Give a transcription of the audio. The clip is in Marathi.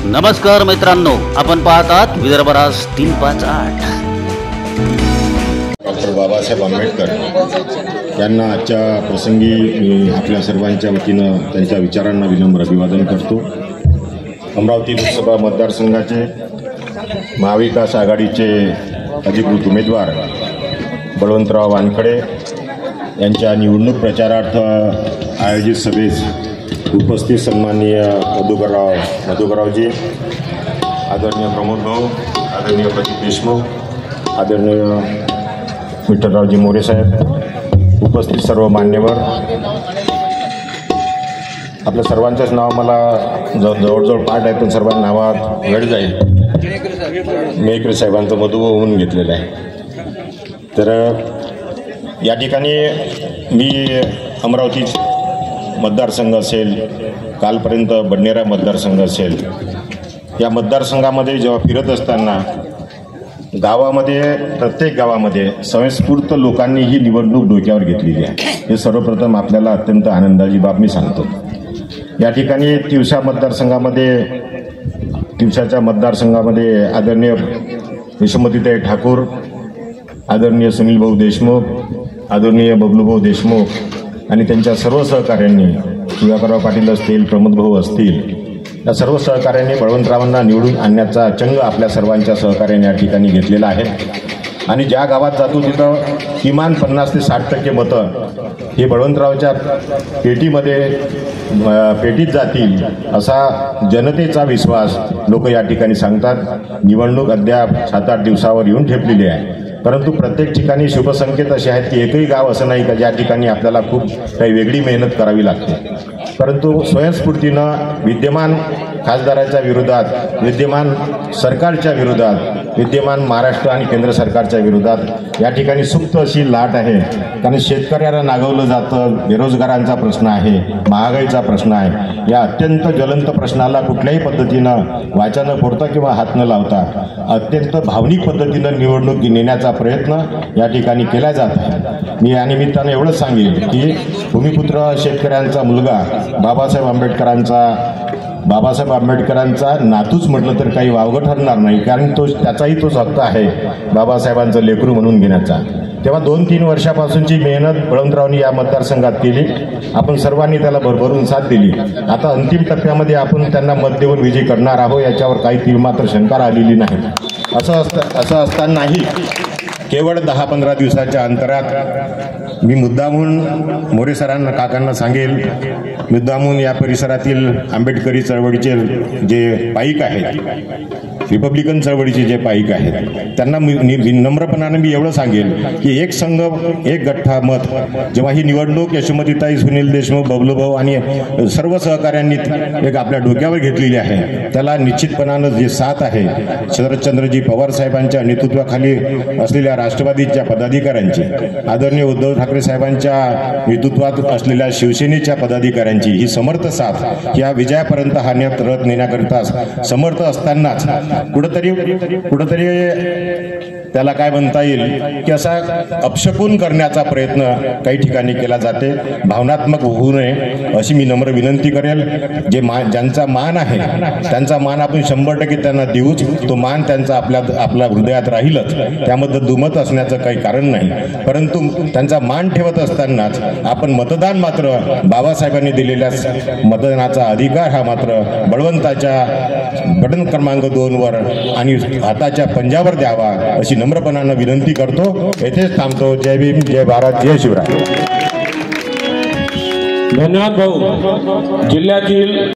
नमस्कार मित्रांनो, आपण पाहतात विदर्भ राज 358। डॉक्टर बाबासाहेब आंबेडकर यांना आजच्या प्रसंगी मी आपल्या सर्वांच्या वतीनं त्यांच्या विचारांना विनम्र अभिवादन करतो। अमरावती लोकसभा मतदारसंघाचे महाविकास आघाडीचे अधिकृत उमेदवार बळवंतराव वानखडे यांच्या निवडणूक प्रचारार्थ आयोजित सभेस उपस्थित सन्माननीय मधुकररावजी, आदरणीय प्रमोद भाऊ, आदरणीय प्रदीप देशमुख, आदरणीय विठ्ठलरावजी मोरे साहेब, उपस्थित सर्व मान्यवर, आपल्या सर्वांचंच नाव मला जवळजवळ पाठ आहे पण सर्वांना नावात वेळ जाईल। मेहकर साहेबांचं मधुभाऊ म्हणून घेतलेलं आहे। तर या ठिकाणी मी अमरावती मतदारसंघ असेल, कालपर्यंत बडनेरा मतदारसंघ असेल, या मतदारसंघामध्ये जेव्हा फिरत असताना गावामध्ये प्रत्येक गावामध्ये स्वयंस्फूर्त लोकांनी ही निवडणूक डोक्यावर घेतलेली आहे। हे सर्वप्रथम आपल्याला अत्यंत आनंदाची बाब मी सांगतो। या ठिकाणी तिवसा मतदारसंघामध्ये आदरणीय यशोमतीताई ठाकूर, आदरणीय सुनील भाऊ देशमुख, आदरणीय बबलूभाऊ देशमुख आणि त्यांच्या सर्व सहकाऱ्यांनी, सुधाकरराव पाटील असतील, प्रमोद भाऊ असतील, या सर्व सहकाऱ्यांनी बळवंतरावांना निवडून आणण्याचा चंग आपल्या सर्वांच्या सहकार्याने या ठिकाणी घेतलेला आहे। आणि ज्या गावात जातो तिथं किमान 50 ते 60% मतं हे बळवंतरावच्या पेटीत जातील असा जनतेचा विश्वास लोक या ठिकाणी सांगतात। निवडणूक अद्याप 7-8 दिवसावर येऊन ठेपलेली आहे, परंतु प्रत्येक ठिकाणी शुभसंकेत असे आहेत की एकही गाव असं नाही का ज्या ठिकाणी आपल्याला खूप काही वेगळी मेहनत करावी लागते, परंतु स्वयंस्फूर्तीनं विद्यमान खासदाराच्या विरोधात, विद्यमान सरकारच्या विरोधात, विद्यमान महाराष्ट्र आणि केंद्र सरकारच्या विरोधात या ठिकाणी सुप्त अशी लाट आहे। कारण शेतकऱ्याला नागवलं जातं, बेरोजगारांचा प्रश्न आहे, महागाईचा प्रश्न आहे। या अत्यंत ज्वलंत प्रश्नाला कुठल्याही पद्धतीनं वाचा न फोडता किंवा हात न लावता अत्यंत भावनिक पद्धतीनं निवडणूक नेण्याचा प्रयत्न या ठिकाणी केला जात आहे। मी या निमित्तानं एवढंच सांगेन की भूमिपुत्र शेतकऱ्यांचा मुलगा बाबासाहेब आंबेडकरांचा नातूच म्हटलं तर काही वावगं ठरणार नाही, कारण त्याचाही तोच हक्क आहे बाबासाहेबांचं लेकरू म्हणून घेण्याचा। तेव्हा 2-3 वर्षापासूनची मेहनत बळवंतरावांनी या मतदारसंघात केली, आपण सर्वांनी त्याला भरभरून साथ दिली। आता अंतिम टप्प्यामध्ये आपण त्यांना मत देऊन विजयी करणार आहोत, याच्यावर काही तीळमात्र शंका आलेली नाही। असं असतानाही केवळ 10-15 दिवसाच्या अंतरात मी मुद्दामून मोरे सरांना, काकांना सांगेल, मुद्दामून या परिसरातील आंबेडकरी चळवळीचे जे पाईक आहेत, रिपब्लिकन चळवळीचे जे पाईक आहेत, त्यांना विनम्रपणाने मी एवढं सांगेल की एक संघ एक गठ्ठा मत, जेव्हा ही निवडणूक यशोमतीताई, सुनील देशमुख, बबलूभाऊ आणि सर्व सहकाऱ्यांनी एक आपल्या डोक्यावर घेतलेली आहे, त्याला निश्चितपणानं जे साथ आहे शरदचंद्रजी पवार साहेबांच्या नेतृत्वाखाली असलेल्या राष्ट्रवादीच्या पदाधिकाऱ्यांची, आदरणीय उद्धव ठाकरे साहेबांच्या नेतृत्वात असलेल्या शिवसेनेच्या पदाधिकाऱ्यांची ही समर्थ साथ या विजयापर्यंत हा रथ नेण्याकरिता समर्थ असतानाच कुठंतरी त्याला काय म्हणता येईल की असा अपशकुन करण्याचा प्रयत्न काही ठिकाणी केला जाते। भावनात्मक होऊ नये अशी मी नम्र विनंती करेल। ज्यांचा मान आहे त्यांचा मान आपण 100% त्यांना देऊच, तो मान त्यांचा आपल्या हृदयात राहीलच, त्यामध्ये दुमत असण्याचं काही कारण नाही। परंतु त्यांचा मान ठेवत असतानाच आपण मतदान मात्र बाबासाहेबांनी दिलेल्या मतदानाचा अधिकार हा मात्र बळवंताच्या बटन क्रमांक 2 वर आणि हाताच्या पंजावर द्यावा अशी नम्रपणानं विनंती करतो। येथेच थांबतो। जय भीम, जय भारत, जय शिवराय। धन्यवाद भाऊ। जिल्ह्यातील